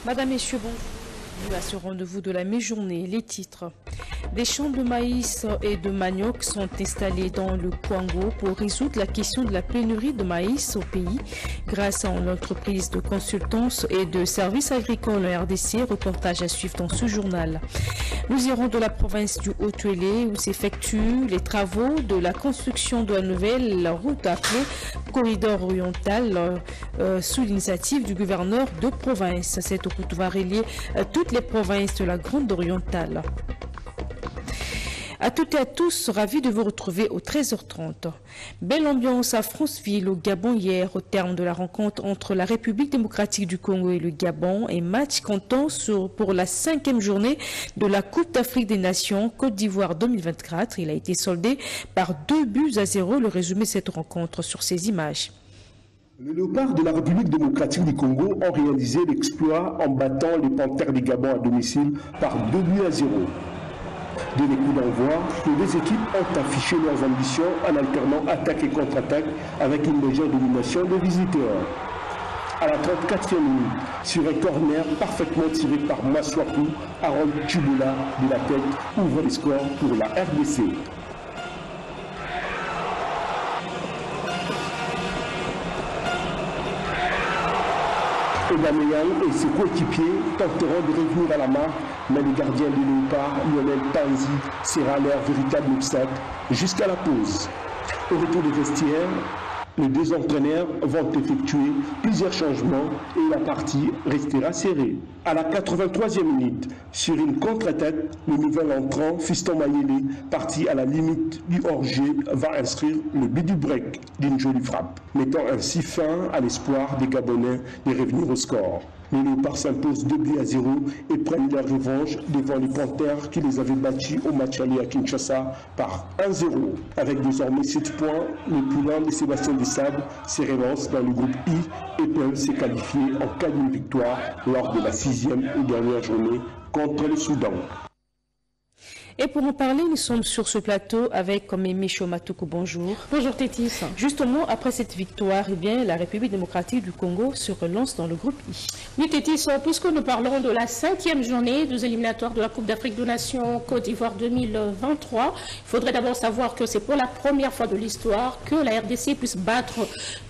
Madame, Messieurs, bonjour. À ce rendez-vous de la mi-journée, les titres. Des champs de maïs et de manioc sont installés dans le Kwango pour résoudre la question de la pénurie de maïs au pays grâce à une entreprise de consultance et de services agricoles en RDC. Reportage à suivre dans ce journal. Nous irons de la province du Haut-Uélé où s'effectuent les travaux de la construction de la nouvelle route appelée Corridor oriental sous l'initiative du gouverneur de province. Cette route va relier toutes les provinces de la Grande Orientale. À toutes et à tous, ravis de vous retrouver au 13h30. Belle ambiance à Franceville, au Gabon hier, au terme de la rencontre entre la République démocratique du Congo et le Gabon, et match comptant pour la 5e journée de la Coupe d'Afrique des Nations Côte d'Ivoire 2024. Il a été soldé par 2-0. Le résumé de cette rencontre sur ces images. Les léopards de la République démocratique du Congo ont réalisé l'exploit en battant les Panthères du Gabon à domicile par 2-0. Dès les coups d'envoi, les deux équipes ont affiché leurs ambitions en alternant attaque et contre-attaque avec une légère domination des visiteurs. À la 34e minute, sur un corner parfaitement tiré par Maswaku, Harold Chubula de la tête ouvre les scores pour la RDC. Aubameyang et ses coéquipiers tenteront de revenir à la marque, mais le gardien du Léopard, Lionel Tanzi, sera leur véritable obstacle jusqu'à la pause. Au retour des vestiaires, les deux entraîneurs vont effectuer plusieurs changements et la partie restera serrée. À la 83e minute, sur une contre-attaque, le nouvel entrant, Fiston Mayele, parti à la limite du hors-jeu, va inscrire le but du break d'une jolie frappe, mettant ainsi fin à l'espoir des Gabonais de revenir au score. Les Léopards s'imposent 2-0 et prennent leur revanche devant les Panthères qui les avaient battus au match aller à Kinshasa par 1-0. Avec désormais 7 points, le poulain de Sébastien Desables se relance dans le groupe I et peuvent se qualifier en cas d'une victoire lors de la 6e et dernière journée contre le Soudan. Et pour en parler, nous sommes sur ce plateau avec Mémé Chomatoukou. Bonjour. Bonjour Tétis. Justement, après cette victoire, la République démocratique du Congo se relance dans le groupe I. Oui Tétis, puisque nous parlons de la 5e journée des éliminatoires de la Coupe d'Afrique des Nations Côte d'Ivoire 2023, il faudrait d'abord savoir que c'est pour la première fois de l'histoire que la RDC puisse battre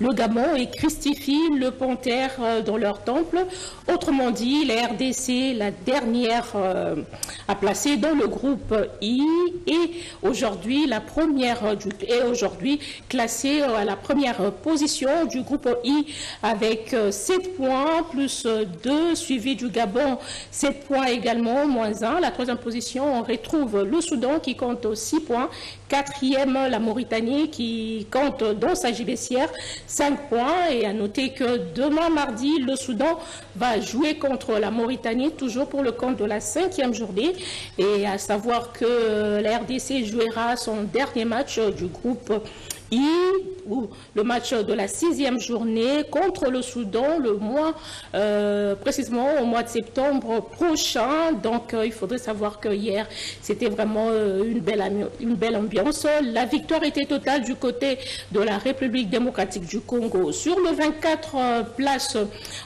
le Gabon et Christifie le Panthère dans leur temple. Autrement dit, la RDC, la dernière à placer dans le groupe I, et aujourd'hui classée à la première position du groupe I avec 7 points plus 2, suivi du Gabon 7 points également, moins 1. La 3e position, on retrouve le Soudan qui compte 6 points. 4e, la Mauritanie qui compte dans sa gibecière 5 points. Et à noter que demain mardi, le Soudan va jouer contre la Mauritanie, toujours pour le compte de la 5e journée. Et à savoir que la RDC jouera son dernier match du groupe I, ou le match de la 6e journée contre le Soudan, précisément au mois de septembre prochain. Donc il faudrait savoir que hier c'était vraiment une belle ambiance. La victoire était totale du côté de la République démocratique du Congo. Sur le 24 places,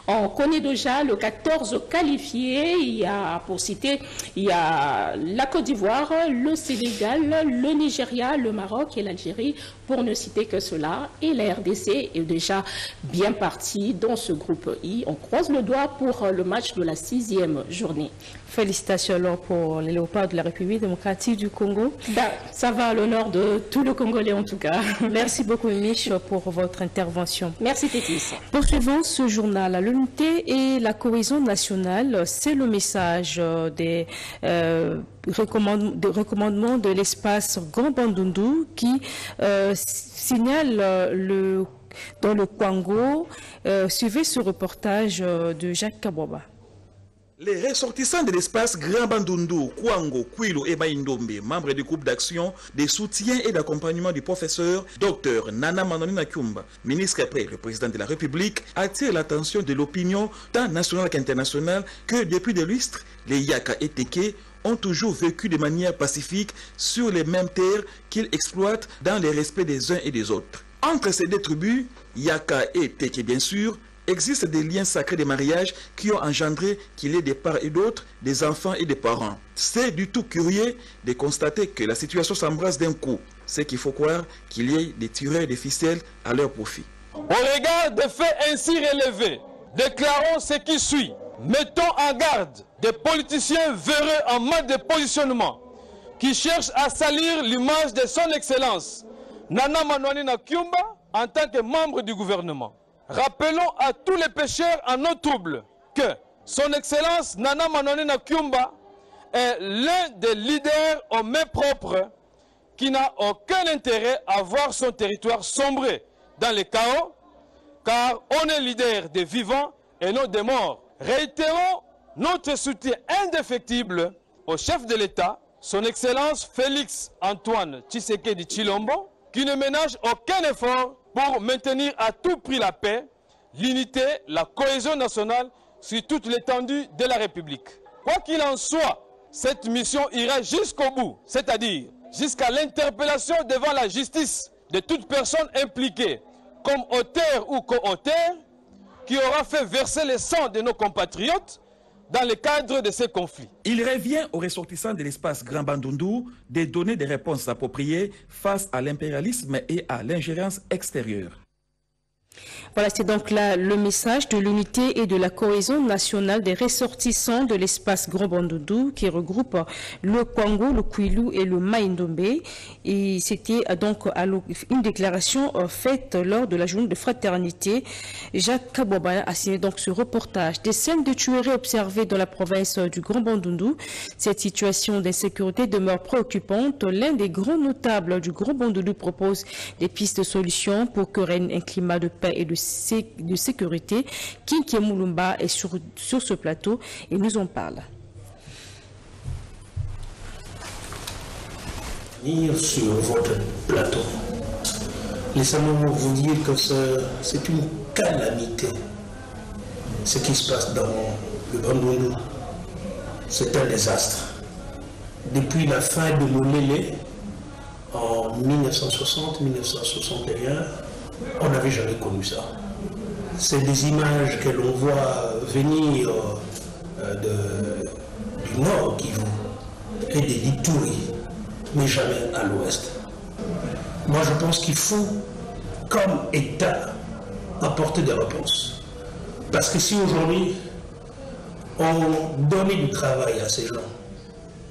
on connaît déjà le 14 qualifiés. Pour citer, il y a la Côte d'Ivoire, le Sénégal, le Nigeria, le Maroc et l'Algérie, pour ne citer que cela. Et la RDC est déjà bien partie dans ce groupe I. On croise le doigt pour le match de la 6e journée. Félicitations alors pour les léopards de la République démocratique du Congo. Ça va à l'honneur de tous les Congolais en tout cas. Merci beaucoup Mich pour votre intervention. Merci Tétis. Poursuivons ce journal. L'unité et la cohésion nationale, c'est le message des recommandements de l'espace Grand Bandundu qui signale dans le Kwango. Suivez ce reportage de Jacques Kaboba. Les ressortissants de l'espace Grand Bandundu, Kwango, Kwilu et Baindombe, membres du groupe d'action, de soutien et d'accompagnement du professeur Dr Nana Manonina Kyumba, ministre après le président de la République, attirent l'attention de l'opinion tant nationale qu'internationale que depuis des lustres, les Yaka et Teke ont toujours vécu de manière pacifique sur les mêmes terres qu'ils exploitent dans le respect des uns et des autres. Entre ces deux tribus, Yaka et Teke bien sûr, existent des liens sacrés de mariage qui ont engendré qu'il y ait des parts et d'autres, des enfants et des parents. C'est du tout curieux de constater que la situation s'embrasse d'un coup. C'est qu'il faut croire qu'il y ait des tireurs de ficelles à leur profit. Au regard des faits ainsi relevés, déclarons ce qui suit. Mettons en garde des politiciens véreux en mode de positionnement qui cherchent à salir l'image de son Excellence Nana Manouani Nakyumba en tant que membre du gouvernement. Rappelons à tous les pécheurs en eau trouble que son Excellence Nana Manouani Nakyumba est l'un des leaders aux mains propres qui n'a aucun intérêt à voir son territoire sombrer dans le chaos, car on est leader des vivants et non des morts. Réitérons notre soutien indéfectible au chef de l'État, son Excellence Félix Antoine Tshisekedi Tshilombo, qui ne ménage aucun effort pour maintenir à tout prix la paix, l'unité, la cohésion nationale sur toute l'étendue de la République. Quoi qu'il en soit, cette mission ira jusqu'au bout, c'est-à-dire jusqu'à l'interpellation devant la justice de toute personne impliquée, comme auteur ou co-auteur, qui aura fait verser le sang de nos compatriotes dans le cadre de ces conflits. Il revient aux ressortissants de l'espace Grand Bandundu de donner des réponses appropriées face à l'impérialisme et à l'ingérence extérieure. Voilà, c'est donc là le message de l'unité et de la cohésion nationale des ressortissants de l'espace Grand Bandundu qui regroupe le Kwango, le Kwilu et le Mai-Ndombe. Et c'était donc une déclaration faite lors de la journée de fraternité. Jacques Kabouaba a signé donc ce reportage. Des scènes de tueries observées dans la province du Grand Bandundu. Cette situation d'insécurité demeure préoccupante. L'un des grands notables du Grand Bandundu propose des pistes de solutions pour que règne un climat de paix et de sécurité. Kinké Moulumba est sur ce plateau et nous en parle. Sur votre plateau, laissez-moi vous dire que c'est une calamité ce qui se passe dans le Bandundu. C'est un désastre. Depuis la fin de Molélé en 1960-1961, on n'avait jamais connu ça. C'est des images que l'on voit venir du nord Kivu et des Ituri, mais jamais à l'ouest. Moi, je pense qu'il faut, comme État, apporter des réponses. Parce que si aujourd'hui, on donnait du travail à ces gens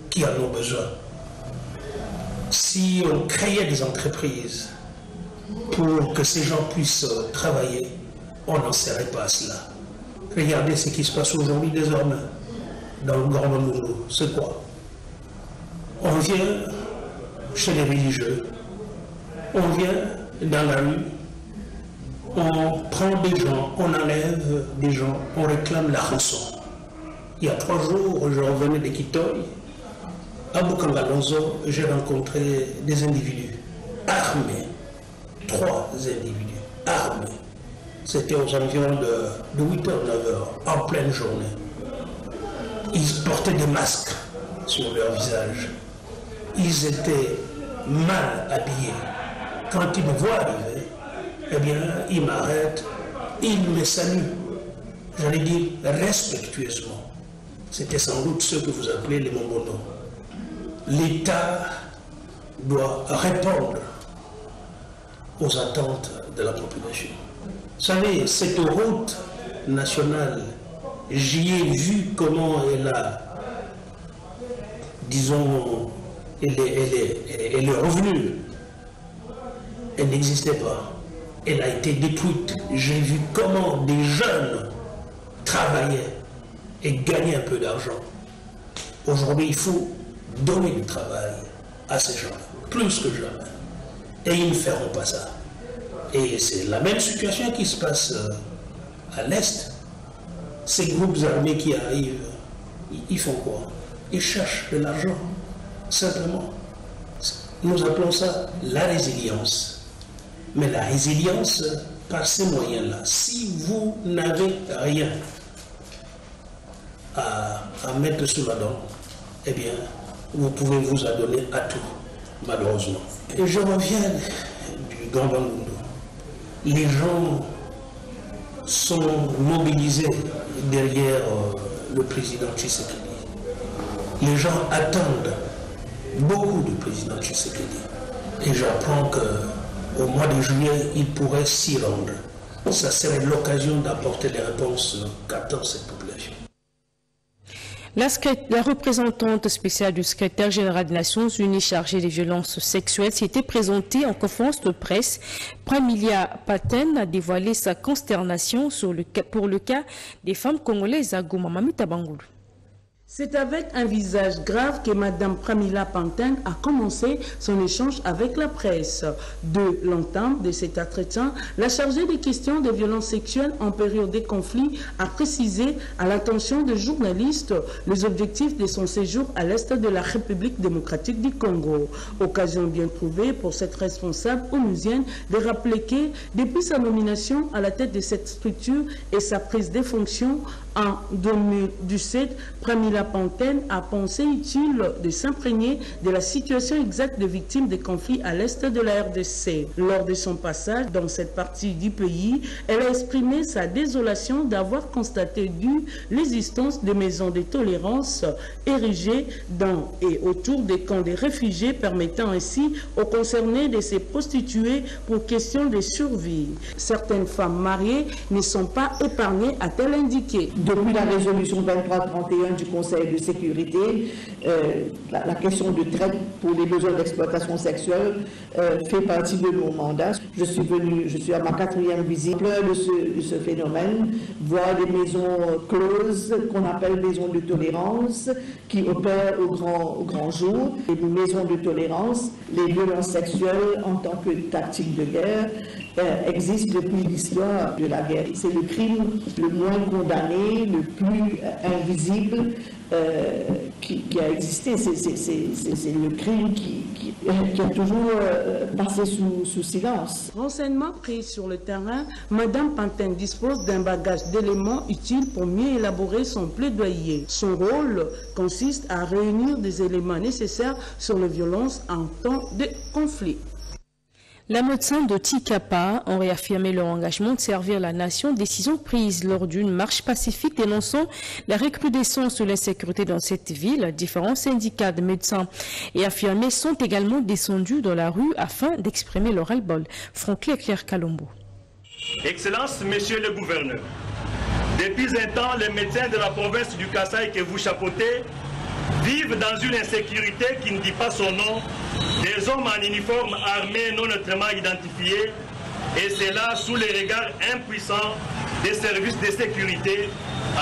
qui en ont besoin, si on créait des entreprises pour que ces gens puissent travailler, on n'en serait pas à cela. Regardez ce qui se passe aujourd'hui désormais dans le Grand Bandundu. C'est quoi? On vient chez les religieux, on vient dans la rue, on prend des gens, on enlève des gens, on réclame la rançon. Il y a 3 jours, je revenais de Kitoy, à Bukangalonzo, j'ai rencontré des individus armés. 3 individus armés. C'était aux environs de 8h, 9h, en pleine journée. Ils portaient des masques sur leur visage. Ils étaient mal habillés. Quand ils me voient arriver, eh bien, ils m'arrêtent, ils me saluent. J'allais dire respectueusement. C'était sans doute ceux que vous appelez les Mombono. L'État doit répondre aux attentes de la population. Vous savez, cette route nationale, j'y ai vu comment elle a, disons, elle est revenue. Elle n'existait pas. Elle a été détruite. J'ai vu comment des jeunes travaillaient et gagnaient un peu d'argent. Aujourd'hui, il faut donner du travail à ces gens-là, plus que jamais. Et ils ne feront pas ça. Et c'est la même situation qui se passe à l'Est. Ces groupes armés qui arrivent, ils font quoi? Ils cherchent de l'argent, simplement. Nous appelons ça la résilience. Mais la résilience, par ces moyens-là, si vous n'avez rien à mettre sous la dent, eh bien, vous pouvez vous adonner à tout, malheureusement. Et je reviens du Grand Bandundu. Les gens sont mobilisés derrière le président Tshisekedi. Les gens attendent beaucoup du président Tshisekedi. Et j'apprends qu'au mois de juillet, il pourrait s'y rendre. Ça serait l'occasion d'apporter les réponses qu'attend cette population. La représentante spéciale du secrétaire général des Nations Unies chargée des violences sexuelles s'était présentée en conférence de presse. Pramila Patten a dévoilé sa consternation pour le cas des femmes congolaises à Goma. Mamita Bangoulou. C'est avec un visage grave que Mme Pramila Patten a commencé son échange avec la presse. De l'entame de cet entretien, la chargée des questions des violences sexuelles en période de conflit a précisé à l'attention des journalistes les objectifs de son séjour à l'est de la République démocratique du Congo. Occasion bien trouvée pour cette responsable onusienne de rappeler que depuis sa nomination à la tête de cette structure et sa prise de fonction en 2017, Pramila Patten a pensé utile de s'imprégner de la situation exacte des victimes des conflits à l'est de la RDC. Lors de son passage dans cette partie du pays, elle a exprimé sa désolation d'avoir constaté l'existence de maisons de tolérance érigées dans et autour des camps des réfugiés, permettant ainsi aux concernés de se prostituer pour question de survie. Certaines femmes mariées ne sont pas épargnées, a-t-elle indiqué. Depuis la résolution 2331 du Conseil de sécurité, la question de traite pour les besoins d'exploitation sexuelle fait partie de mon mandat. Je suis à ma 4e visite de ce phénomène, voir des maisons closes qu'on appelle maisons de tolérance qui opèrent au grand jour. Les maisons de tolérance, les violences sexuelles en tant que tactique de guerre existent depuis l'histoire de la guerre. C'est le crime le moins condamné, le plus invisible qui a existé. C'est le crime qui a toujours passé sous silence. Renseignements pris sur le terrain, Mme Patten dispose d'un bagage d'éléments utiles pour mieux élaborer son plaidoyer. Son rôle consiste à réunir des éléments nécessaires sur les violences en temps de conflit. Les médecins de Tikapa ont réaffirmé leur engagement de servir la nation, décision prise lors d'une marche pacifique dénonçant la recrudescence de l'insécurité dans cette ville. Différents syndicats de médecins et infirmiers sont également descendus dans la rue afin d'exprimer leur ras-le-bol. Franklin Claire Kalombo. Excellence, Monsieur le Gouverneur, depuis un temps, les médecins de la province du Kasaï que vous chapeautez vivent dans une insécurité qui ne dit pas son nom, des hommes en uniforme armés non autrement identifiés, et c'est là sous les regards impuissants des services de sécurité,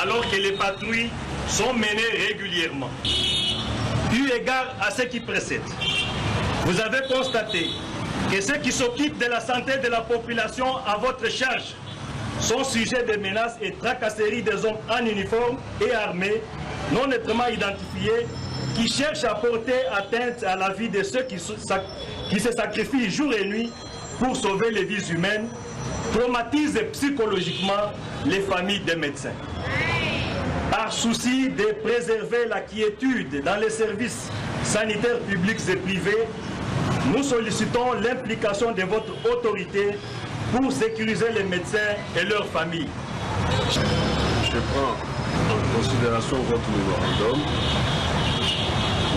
alors que les patrouilles sont menées régulièrement. Eu égard à ce qui précède, vous avez constaté que ceux qui s'occupent de la santé de la population à votre charge sont sujets de menaces et tracasseries des hommes en uniforme et armés, non nettement identifiés, qui cherchent à porter atteinte à la vie de ceux qui se sacrifient jour et nuit pour sauver les vies humaines, traumatisent psychologiquement les familles des médecins. Par souci de préserver la quiétude dans les services sanitaires publics et privés, nous sollicitons l'implication de votre autorité pour sécuriser les médecins et leurs familles. Je prends en considération votre mémorandum.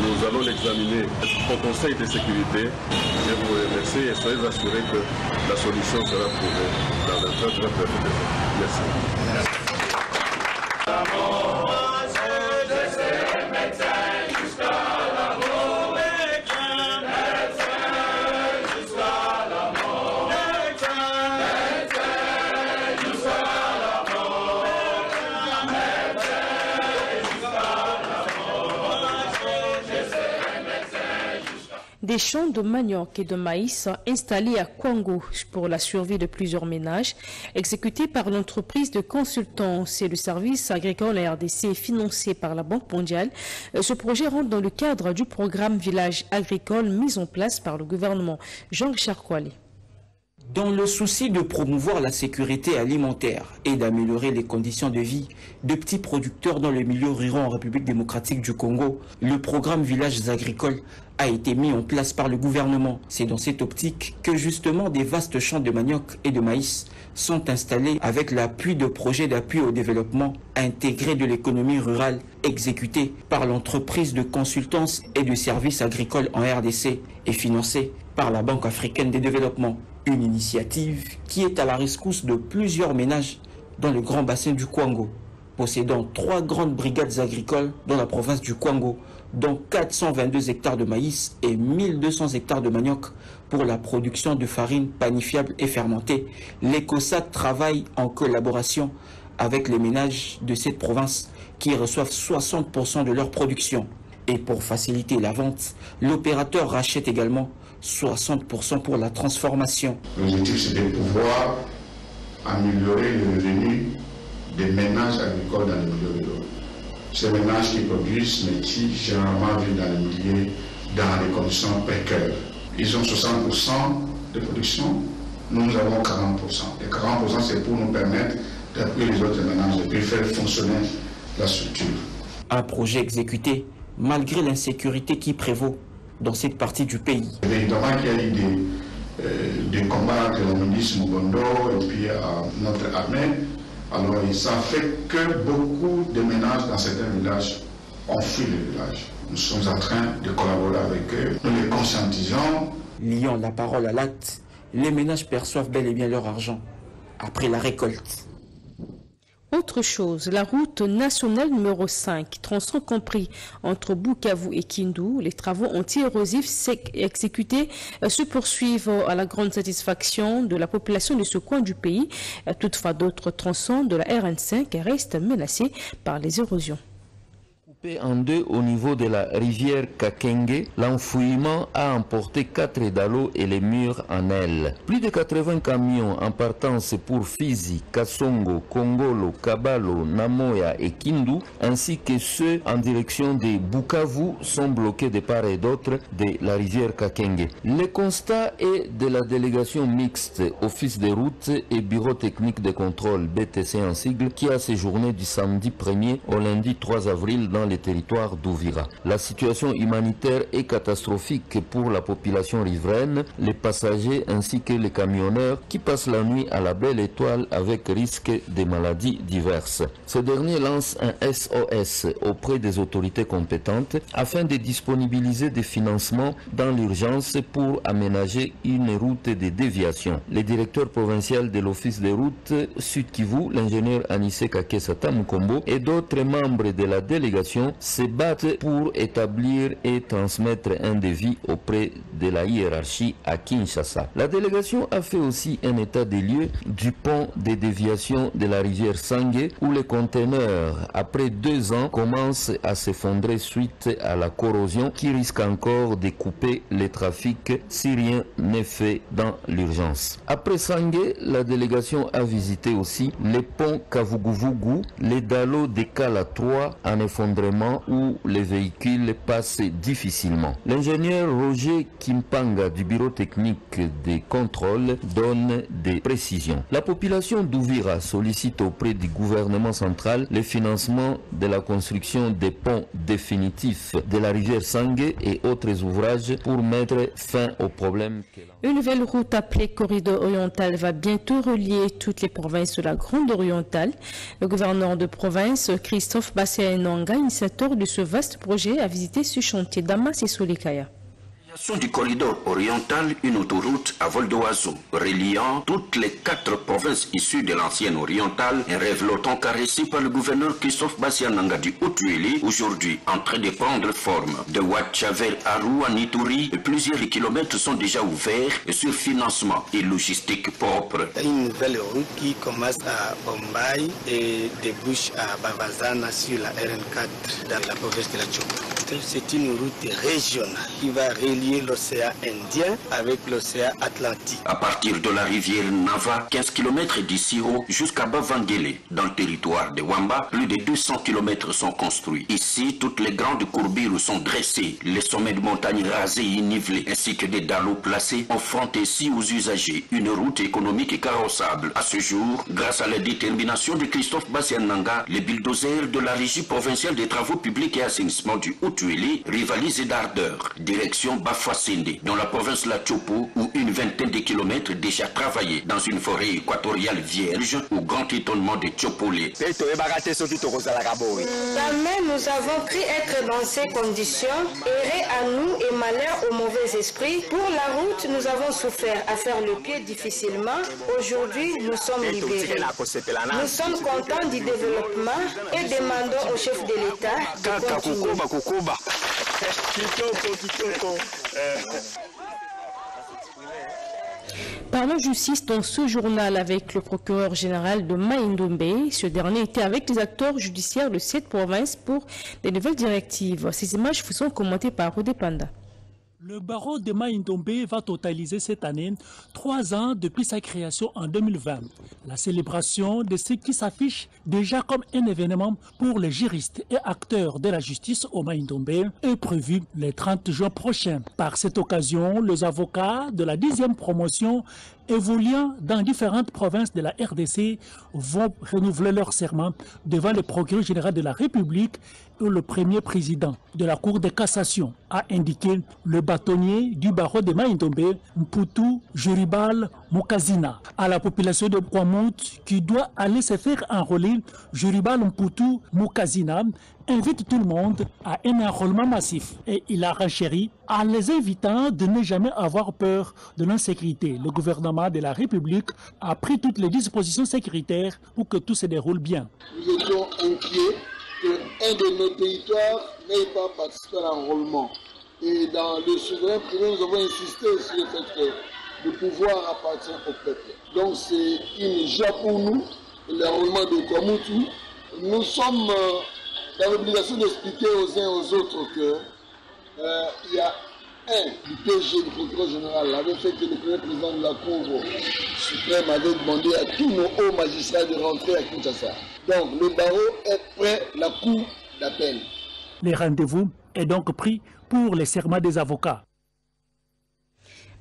Nous allons l'examiner au Conseil de sécurité. Je vous remercie et soyez assurés que la solution sera trouvée dans un très bref délai. Merci. Des champs de manioc et de maïs installés à Kwango pour la survie de plusieurs ménages, exécutés par l'entreprise de consultance et le service agricole RDC financé par la Banque mondiale. Ce projet rentre dans le cadre du programme Village agricole mis en place par le gouvernement. Jean-Richard Kouali. Dans le souci de promouvoir la sécurité alimentaire et d'améliorer les conditions de vie de petits producteurs dans le milieu rural en République démocratique du Congo, le programme Villages agricoles a été mis en place par le gouvernement. C'est dans cette optique que justement des vastes champs de manioc et de maïs sont installés avec l'appui de projets d'appui au développement intégré de l'économie rurale exécutés par l'entreprise de consultance et de services agricoles en RDC et financés par la Banque africaine des développements. Une initiative qui est à la rescousse de plusieurs ménages dans le grand bassin du Kwango, possédant 3 grandes brigades agricoles dans la province du Kwango, dont 422 hectares de maïs et 1200 hectares de manioc pour la production de farine panifiable et fermentée. L'ECOSAC travaille en collaboration avec les ménages de cette province qui reçoivent 60% de leur production. Et pour faciliter la vente, l'opérateur rachète également 60% pour la transformation. L'objectif, c'est de pouvoir améliorer le revenu des ménages agricoles dans les milieux ruraux. Ces ménages qui produisent, mais qui généralement vivent dans les milieux dans des conditions précaires. Ils ont 60% de production, nous avons 40%. Et 40%, c'est pour nous permettre d'appuyer les autres ménages et puis faire fonctionner la structure. Un projet exécuté malgré l'insécurité qui prévaut dans cette partie du pays. Évidemment qu'il y a eu des combats entre la milice Mugondo et puis notre armée. Alors ça fait que beaucoup de ménages dans certains villages ont fui le village. Nous sommes en train de collaborer avec eux. Nous les conscientisons. Liant la parole à l'acte, les ménages perçoivent bel et bien leur argent après la récolte. Autre chose, la route nationale numéro 5, tronçon compris entre Bukavu et Kindu, les travaux anti-érosifs exécutés se poursuivent à la grande satisfaction de la population de ce coin du pays. Toutefois, d'autres tronçons de la RN5 restent menacés par les érosions. En deux au niveau de la rivière Kakenge, l'enfouillement a emporté 4 dallos et les murs en aile. Plus de 80 camions en partance pour Fizi, Kasongo, Kongolo, Kabalo, Namoya et Kindu, ainsi que ceux en direction de Bukavu sont bloqués de part et d'autre de la rivière Kakenge. Le constat est de la délégation mixte Office des routes et Bureau technique de contrôle BTC en sigle qui a séjourné du samedi 1er au lundi 3 avril dans les territoires d'Ouvira. La situation humanitaire est catastrophique pour la population riveraine, les passagers ainsi que les camionneurs qui passent la nuit à la belle étoile avec risque de maladies diverses. Ce dernier lance un SOS auprès des autorités compétentes afin de disponibiliser des financements dans l'urgence pour aménager une route de déviation. Le directeur provincial de l'Office des routes Sud Kivu, l'ingénieur Anissé Kakesata Mukombo et d'autres membres de la délégation se battent pour établir et transmettre un devis auprès de la hiérarchie à Kinshasa. La délégation a fait aussi un état des lieux du pont de déviation de la rivière Sangue où les conteneurs, après 2 ans, commencent à s'effondrer suite à la corrosion qui risque encore de couper le trafic si rien n'est fait dans l'urgence. Après Sangue, la délégation a visité aussi les ponts Kavuguvugu, les dallos de Kala 3 en effondrement où les véhicules passent difficilement. L'ingénieur Roger Kimpanga du bureau technique des contrôles donne des précisions. La population d'Ouvira sollicite auprès du gouvernement central le financement de la construction des ponts définitifs de la rivière Sangue et autres ouvrages pour mettre fin aux problèmes. Une nouvelle route appelée Corridor Oriental va bientôt relier toutes les provinces de la Grande Orientale. Le gouverneur de province, Christophe Bassia-Enanga, initiateur de ce vaste projet, a visité ce chantier d'Amas et Solikaya. Du corridor oriental, une autoroute à vol d'oiseau reliant toutes les 4 provinces issues de l'ancienne orientale, un rêve longtemps caressé par le gouverneur Christophe Bassia-Enanga du Haut-Tuéli, aujourd'hui en train de prendre forme. De Ouatchavel à Rouen-Ituri, plusieurs kilomètres sont déjà ouverts sur financement et logistique propre. Une nouvelle route qui commence à Bombay et débouche à Bavazana sur la RN4 dans la province de la Tchoukou. route, c'est une route régionale qui va relier l'océan Indien avec l'océan Atlantique. À partir de la rivière Nava, 15 km d'ici jusqu'à Bavangele, dans le territoire de Wamba, plus de 200 km sont construits. Ici, toutes les grandes courbures sont dressées, les sommets de montagnes rasés et nivelés, ainsi que des dallos placés, offrant ainsi aux usagers une route économique et carrossable. À ce jour, grâce à la détermination de Christophe Bassiananga, les bulldozers de la Régie provinciale des travaux publics et assainissement du Haut-Tuélé rivalisent d'ardeur. Direction Bafouassende, dans la province La Chopo, où une vingtaine de kilomètres déjà travaillés dans une forêt équatoriale vierge, au grand étonnement de Tchopolé. Jamais nous avons cru être dans ces conditions, errer à nous et malheur au mauvais esprit. Pour la route, nous avons souffert à faire le pied difficilement. Aujourd'hui, nous sommes libérés. Nous sommes contents du développement et demandons au chef de l'État de continuer. Parlons justice dans ce journal avec le procureur général de Maïndombe. Ce dernier était avec les acteurs judiciaires de cette province pour des nouvelles directives. Ces images vous sont commentées par Rodé Panda. Le barreau de Maïndombe va totaliser cette année 3 ans depuis sa création en 2020. La célébration de ce qui s'affiche déjà comme un événement pour les juristes et acteurs de la justice au Maïndombe est prévue le 30 juin prochain. Par cette occasion, les avocats de la 10e promotion évoluant dans différentes provinces de la RDC vont renouveler leur serment devant le procureur général de la République et le premier président de la Cour de cassation, a indiqué le bâtonnier du barreau de Maïndombe, Mputu Juribal Mukazina. À la population de Kwamut qui doit aller se faire enrôler, Juribal Mputu Mukazina invite tout le monde à un enrôlement massif et il a renchéri en les invitant de ne jamais avoir peur de l'insécurité. Le gouvernement de la République a pris toutes les dispositions sécuritaires pour que tout se déroule bien. Nous étions inquiets qu'un de nos territoires n'ait pas participé à l'enrôlement. Et dans le souverain privé, nous avons insisté sur le fait que le pouvoir appartient au peuple. Donc c'est une joie pour nous, l'enrôlement de Kwamutu. Nous sommes dans l'obligation d'expliquer aux uns et aux autres que il y a du PG, du procureur général, avait fait que le premier président de la Cour suprême avait demandé à tous nos hauts magistrats de rentrer à Kinshasa. Donc le barreau est prêt, la Cour d'appel. Les rendez-vous est donc pris pour les serments des avocats.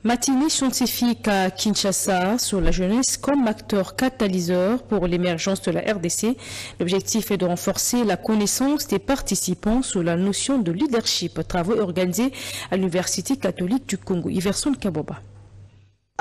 Matinée scientifique à Kinshasa sur la jeunesse comme acteur catalyseur pour l'émergence de la RDC. L'objectif est de renforcer la connaissance des participants sur la notion de leadership. Travaux organisés à l'Université catholique du Congo. Iverson Kaboba.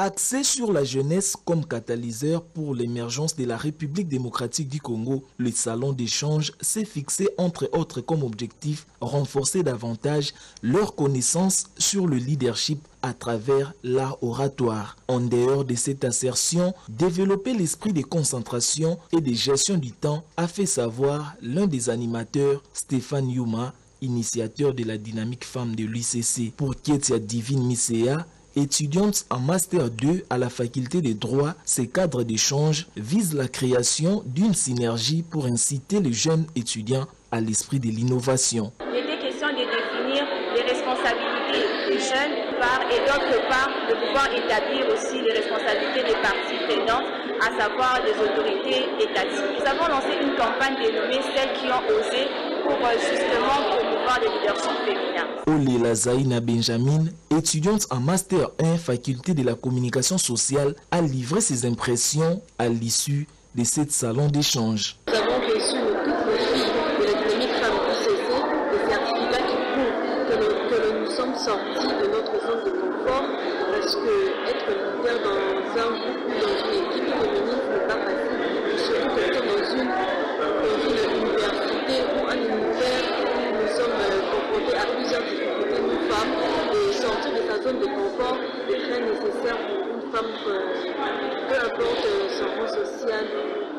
Axé sur la jeunesse comme catalyseur pour l'émergence de la République démocratique du Congo, le salon d'échange s'est fixé entre autres comme objectif renforcer davantage leur connaissance sur le leadership à travers l'art oratoire. En dehors de cette assertion, développer l'esprit de concentration et de gestion du temps a fait savoir l'un des animateurs, Stéphane Yuma, initiateur de la dynamique femme de l'UCC. Pour Kietia Divine Misea, étudiante en Master 2 à la faculté de droit, ces cadres d'échange visent la création d'une synergie pour inciter les jeunes étudiants à l'esprit de l'innovation. Il était question de définir les responsabilités des jeunes part et d'autre part de pouvoir établir aussi les responsabilités des parties prenantes, à savoir les autorités étatiques. Nous avons lancé une campagne dénommée Celles qui ont osé pour justement promouvoir le leadership féminin. Olela Zaina Benjamin, étudiante en Master 1 faculté de la communication sociale, a livré ses impressions à l'issue de ce salon d'échange. Nous avons reçu le tout profit de la dynamique femme UCC, des certificats qui prouvent que nous sommes sortis de notre zone de confort, parce que être leader dans un groupe ou dans une équipe féminine n'est pas facile. Surtout que dans une université ou un univers où nous sommes confrontés à plusieurs difficultés, nous femmes, et sortir de sa zone de confort est très nécessaire pour une femme, peu importe son rang social.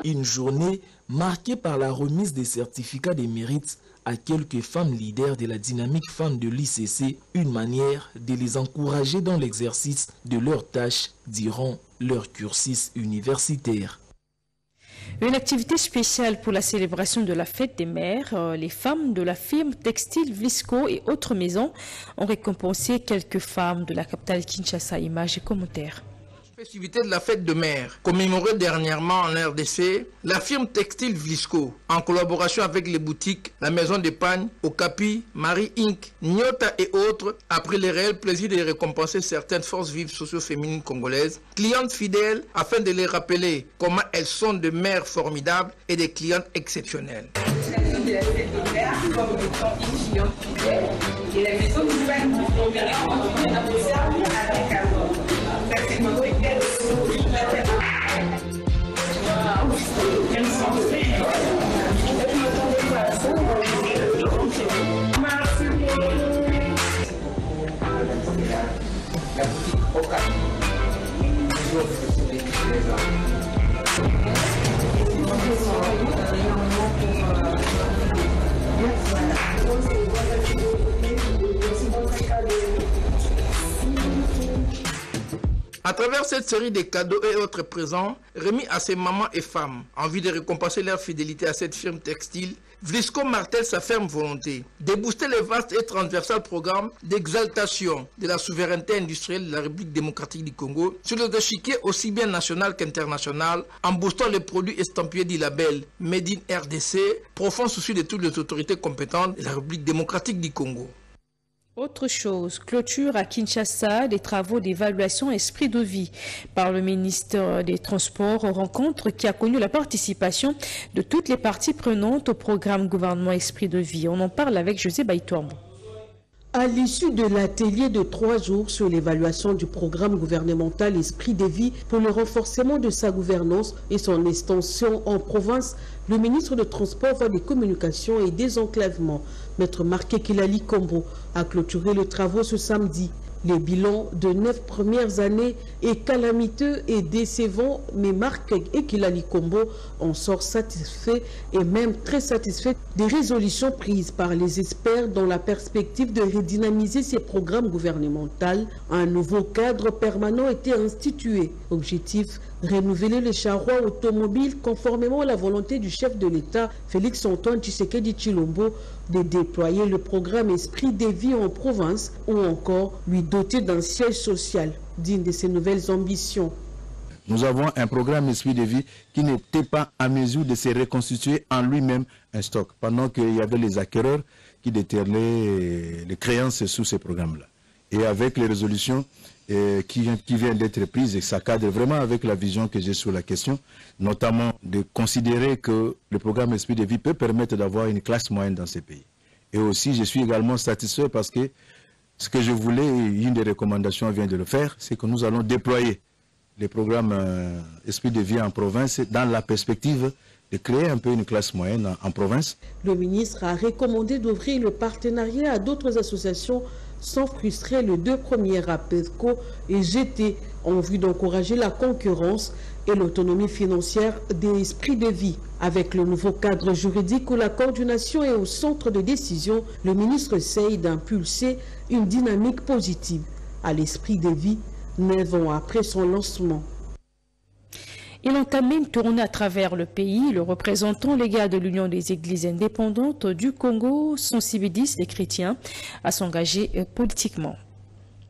Une journée marquée par la remise des certificats de mérite à quelques femmes leaders de la dynamique femme de l'ICC, une manière de les encourager dans l'exercice de leurs tâches durant leur cursus universitaire. Une activité spéciale pour la célébration de la fête des mères. Les femmes de la firme textile Vlisco et autres maisons ont récompensé quelques femmes de la capitale Kinshasa. Images et commentaires. Festivité de la fête de mère, commémorée dernièrement en RDC, la firme textile Vlisco, en collaboration avec les boutiques La Maison d'Épargne, Okapi, Marie Inc., Nyota et autres, a pris le réel plaisir de récompenser certaines forces vives socio-féminines congolaises, clientes fidèles, afin de les rappeler comment elles sont de mères formidables et des clientes exceptionnelles. À travers cette série de cadeaux et autres présents remis à ces mamans et femmes, en vue de récompenser leur fidélité à cette firme textile, Vlisco martèle sa ferme volonté de booster les vastes et transversales programmes d'exaltation de la souveraineté industrielle de la République démocratique du Congo sur les échiquiers aussi bien national qu'international, en boostant les produits estampillés du label Made in RDC, profond souci de toutes les autorités compétentes de la République démocratique du Congo. Autre chose, clôture à Kinshasa des travaux d'évaluation esprit de vie par le ministre des Transports, rencontre qui a connu la participation de toutes les parties prenantes au programme gouvernement esprit de vie. On en parle avec José Baïtoambo. À l'issue de l'atelier de 3 jours sur l'évaluation du programme gouvernemental Esprit de vie pour le renforcement de sa gouvernance et son extension en province, le ministre des Transports, Voies des Communications et Désenclavement, Maître Marqué Kilali Kombo, a clôturé les travaux ce samedi. Les bilans de 9 premières années est calamiteux et décevant, mais Marc Kilali Kombo en sort satisfait et même très satisfait des résolutions prises par les experts dans la perspective de redynamiser ces programmes gouvernementaux. Un nouveau cadre permanent a été institué. Objectif, renouveler les charrois automobiles conformément à la volonté du chef de l'État, Félix Antoine Tshisekedi Tshilombo, de déployer le programme Esprit de vie en province ou encore lui doter d'un siège social digne de ses nouvelles ambitions. Nous avons un programme Esprit de vie qui n'était pas à mesure de se reconstituer en lui-même un stock, pendant qu'il y avait les acquéreurs qui détenaient les créances sous ces programmes-là. Et avec les résolutions qui viennent d'être prises, et ça cadre vraiment avec la vision que j'ai sur la question, notamment de considérer que le programme Esprit de vie peut permettre d'avoir une classe moyenne dans ces pays. Et aussi, je suis également satisfait parce que ce que je voulais, une des recommandations vient de le faire, c'est que nous allons déployer les programmes Esprit de vie en province dans la perspective de créer un peu une classe moyenne en province. Le ministre a recommandé d'ouvrir le partenariat à d'autres associations sans frustrer les 2 premières, APESCO et GT, en vue d'encourager la concurrence et l'autonomie financière des esprits de vie. Avec le nouveau cadre juridique où la coordination est au centre de décision, le ministre essaye d'impulser une dynamique positive à l'esprit de vie 9 ans après son lancement. Il entame une tournée à travers le pays. Le représentant légal de l'Union des Églises indépendantes du Congo sensibilise les chrétiens à s'engager politiquement.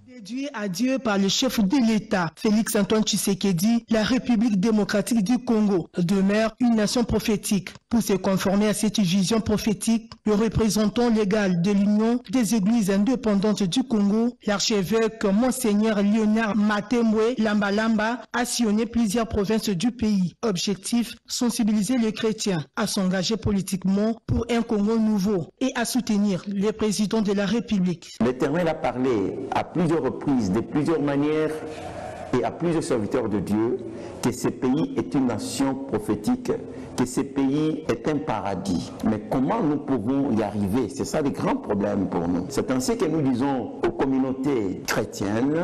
Dédié à Dieu par le chef de l'État, Félix Antoine Tshisekedi, la République démocratique du Congo demeure une nation prophétique. Pour se conformer à cette vision prophétique, le représentant légal de l'Union des Églises indépendantes du Congo, l'archevêque Monseigneur Léonard Matemwe Lambalamba, a sillonné plusieurs provinces du pays. Objectif, sensibiliser les chrétiens à s'engager politiquement pour un Congo nouveau et à soutenir le président de la République. L'Éternel a parlé à plusieurs reprises, de plusieurs manières et à plusieurs serviteurs de Dieu, que ce pays est une nation prophétique que ce pays est un paradis. Mais comment nous pouvons y arriver? C'est ça le grand problème pour nous. C'est ainsi que nous disons aux communautés chrétiennes,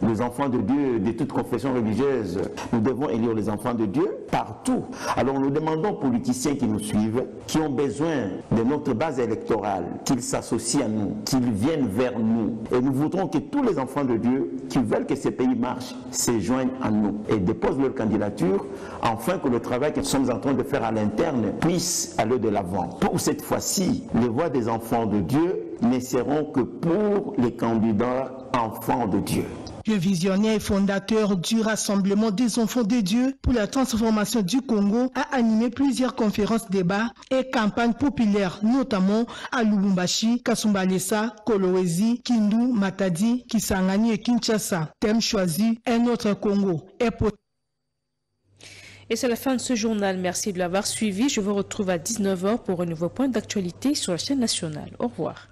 les enfants de Dieu, de toute confession religieuse, nous devons élire les enfants de Dieu partout. Alors nous demandons aux politiciens qui nous suivent, qui ont besoin de notre base électorale, qu'ils s'associent à nous, qu'ils viennent vers nous. Et nous voudrons que tous les enfants de Dieu qui veulent que ce pays marche se joignent à nous et déposent leur candidature, afin que le travail que nous sommes en train de faire à l'interne puisse aller de l'avant. Pour cette fois-ci, les voix des enfants de Dieu ne seront que pour les candidats enfants de Dieu. Le visionnaire et fondateur du Rassemblement des enfants de Dieu pour la transformation du Congo a animé plusieurs conférences, débats et campagnes populaires, notamment à Lubumbashi, Kasumbalesa, Kolwezi, Kindu, Matadi, Kisangani et Kinshasa. Thème choisi, un autre Congo. Et c'est la fin de ce journal. Merci de l'avoir suivi. Je vous retrouve à 19h pour un nouveau point d'actualité sur la chaîne nationale. Au revoir.